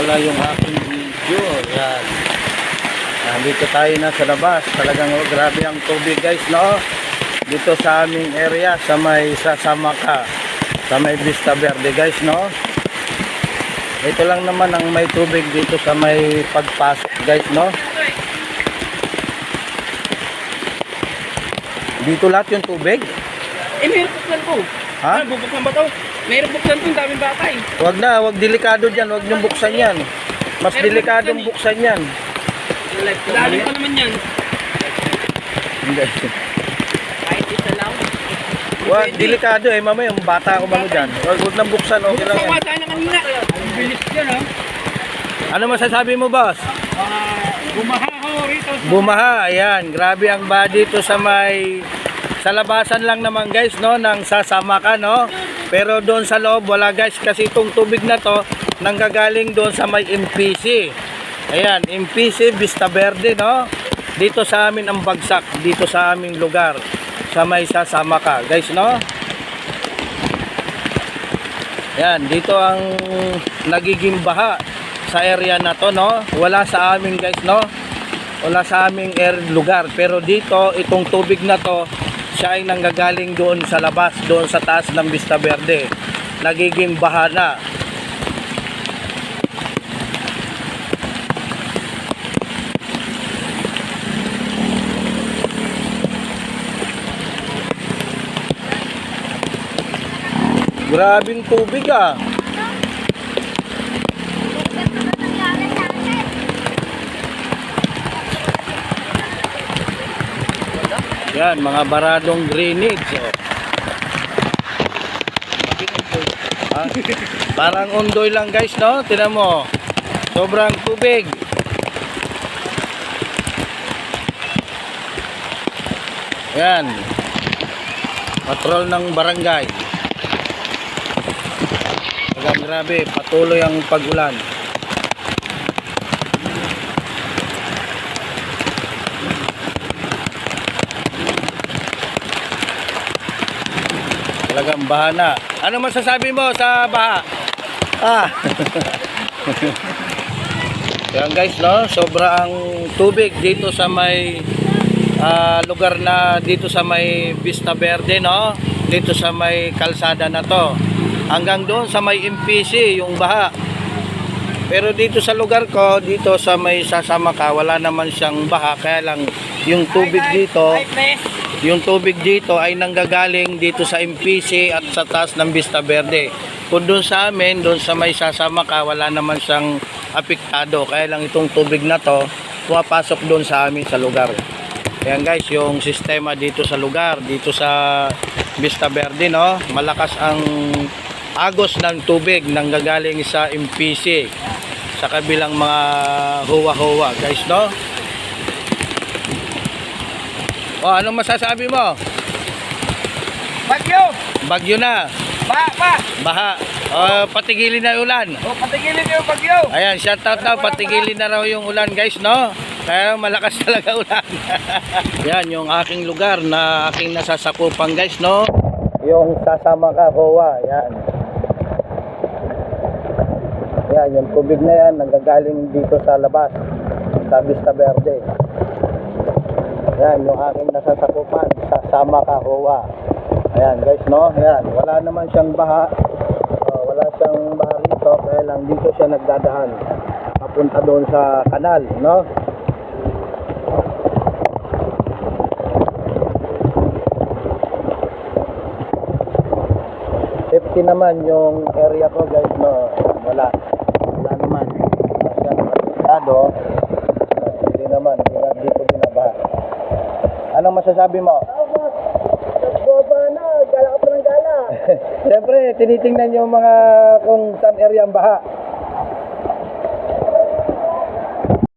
pala yung aking video. Yan. Nandito tayo na sa labas. Talagang grabe ang tubig guys, no? Dito sa aming area, sa may Sasamaka, sa may Vista Verde guys, no? Ito lang naman ang may tubig dito sa may pagpasok guys, no? Dito lahat yung tubig? Mayroon buklan po. Ha? Bubuklan ba ito? Mayroon buklan po, daming batay. Wag na, wag delikado dyan, wag niyong buksan yan. Mas delikadong buksan yan. Dali pa naman yan. Hindi. Kahit isa lang. Wag, delikado eh, mamaya yung bata ko mo dyan. Wag nang buksan, okay lang yan. Buksan tayo na kanina. Ang bilis yan, ha? Ano masasabi mo, boss? Bumaha ho rito. Bumaha, ayan. Grabe ang ba dito sa may... Sa labasan lang naman guys, no, ng Sasamaka, no. Pero doon sa loob wala guys, kasi itong tubig na to nanggagaling doon sa may MPC. Ayan, MPC Vista Verde, no. Dito sa amin ang bagsak, dito sa aming lugar, sa may Sasamaka, guys, no. Ayan, dito ang nagiging baha sa area na to, no. Wala sa amin guys, no. Wala sa aming lugar, pero dito itong tubig na to siya ay nanggagaling doon sa labas, doon sa taas ng Vista Verde. Nagiging baha na. Grabing tubig ah. Yan, mga baradong drainage. Oh. Ah, parang undoy lang guys, no? Tingnan mo. Sobrang tubig. Yan. Patrol ng barangay. Talagang grabe, patuloy ang pag-ulan. Talagang baha na. Ano masasabi mo sa baha? Ah. Yan guys, no? Sobrang tubig dito sa may lugar na dito sa may Vista Verde, no? Dito sa may kalsada na to. Hanggang doon sa may MPC yung baha. Pero dito sa lugar ko, dito sa may Sasamaka, wala naman siyang baha. Kaya lang yung tubig dito, yung tubig dito ay nanggagaling dito sa MPC at sa taas ng Vista Verde. Kung doon sa amin, doon sa may Sasamaka, wala naman siyang apektado. Kaya lang itong tubig na to, pumapasok doon sa amin sa lugar. Ayan guys, yung sistema dito sa lugar, dito sa Vista Verde, no? Malakas ang agos ng tubig nanggagaling sa MPC sa kabilang mga huwa-huwa, guys, no? O, anong masasabi mo? Bagyo! Bagyo na. Baha. O, patigilin na yung ulan. O, patigilin yung bagyo. Ayan, shoutout na. Patigilin na raw yung ulan guys, no? Kaya malakas talaga ulan. Yan, yung aking lugar na aking nasasakupan guys, no? Yung Sasamaka, Hoa. Yan. Yan, yung tubig na yan nanggagaling dito sa labas, sa Vista Verde. Yan, yung aking nasasakupan, Sasamaka, Hoa. Ayan guys, no? Ayan, wala naman siyang baha. Wala siyang baha rito, kaya lang dito siya nagdadaan papunta doon sa kanal, no? Safety naman yung area ko guys, no? Wala naman siyang apektado. Hindi naman, dito binabaha. Anong masasabi mo? Boba na, gala ka pa ng gala. Siyempre, tinitingnan yung mga kung saan area ang baha.